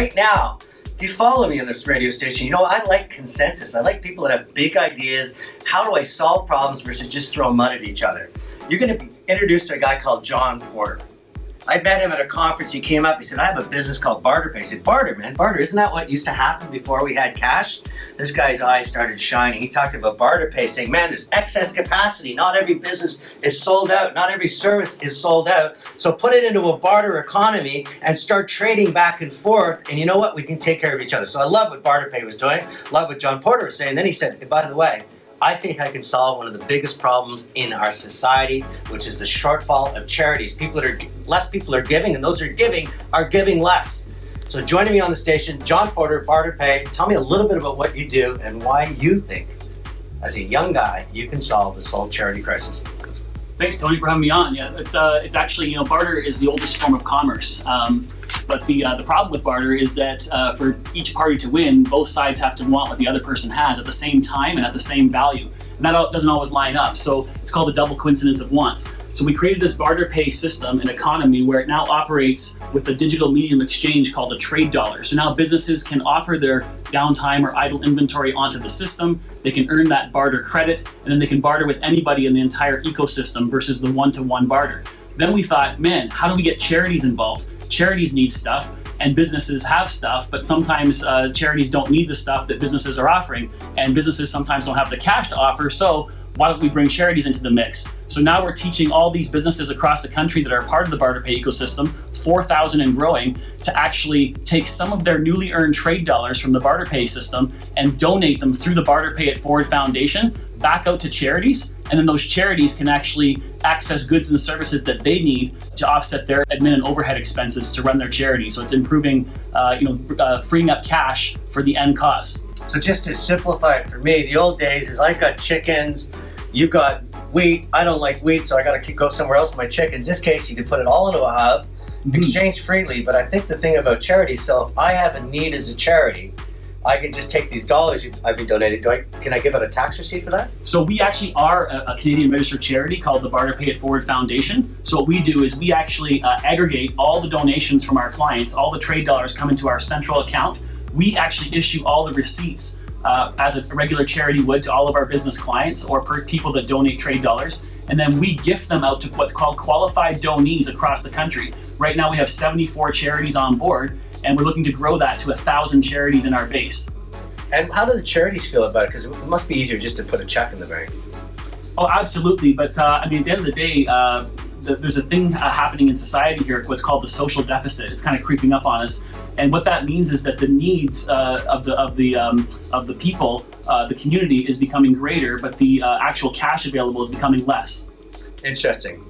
right now, if you follow me on this radio station, you know I like consensus. I like people that have big ideas. How do I solve problems versus just throw mud at each other? You're going to be introduced to a guy called John Porter. I met him at a conference. He came up, he said, I have a business called BarterPay. I said, barter, man, barter, isn't that what used to happen before we had cash? This guy's eyes started shining. He talked about BarterPay, saying, man, there's excess capacity. Not every business is sold out. Not every service is sold out. So put it into a barter economy and start trading back and forth. And you know what? We can take care of each other. So I love what BarterPay was doing. Love what John Porter was saying. Then he said, hey, by the way, I think I can solve one of the biggest problems in our society, which is the shortfall of charities. Less people are giving, and those who are giving less. So joining me on the station, John Porter, BarterPay. Tell me a little bit about what you do and why you think, as a young guy, you can solve this whole charity crisis. Thanks, Tony, for having me on. Yeah, it's actually, barter is the oldest form of commerce. But the problem with barter is that for each party to win, both sides have to want what the other person has at the same time and at the same value. And that doesn't always line up. So it's called the double coincidence of wants. So we created this BarterPay system and economy where it now operates with a digital medium exchange called a trade dollar. So now businesses can offer their downtime or idle inventory onto the system. They can earn that barter credit, and then they can barter with anybody in the entire ecosystem versus the one-to-one barter. Then we thought, man, how do we get charities involved? Charities need stuff, and businesses have stuff, but sometimes charities don't need the stuff that businesses are offering, and businesses sometimes don't have the cash to offer, so why don't we bring charities into the mix? So now we're teaching all these businesses across the country that are part of the BarterPay ecosystem, 4,000 and growing, to actually take some of their newly earned trade dollars from the BarterPay system and donate them through the BarterPay It Forward Foundation back out to charities, and then those charities can actually access goods and services that they need to offset their admin and overhead expenses to run their charity. So it's improving, freeing up cash for the end cause. So just to simplify it for me, the old days is I've got chickens, you've got wheat, I don't like wheat, so I got to go somewhere else with my chickens. In this case, you can put it all into a hub, exchange freely, but I think the thing about charity, so if I have a need as a charity, I can just take these dollars I've been donating. Can I give out a tax receipt for that? So we actually are a Canadian registered charity called the BarterPay It Forward Foundation. So what we do is we actually aggregate all the donations from our clients, all the trade dollars come into our central account. We actually issue all the receipts as a regular charity would to all of our business clients or per people that donate trade dollars. And then we gift them out to what's called qualified donees across the country. Right now we have 74 charities on board, and we're looking to grow that to 1,000 charities in our base. And how do the charities feel about it? Because it must be easier just to put a check in the bank. Oh, absolutely. But at the end of the day, there's a thing happening in society here, what's called the social deficit. It's kind of creeping up on us. And what that means is that the needs of the people, the community, is becoming greater, but the actual cash available is becoming less. Interesting.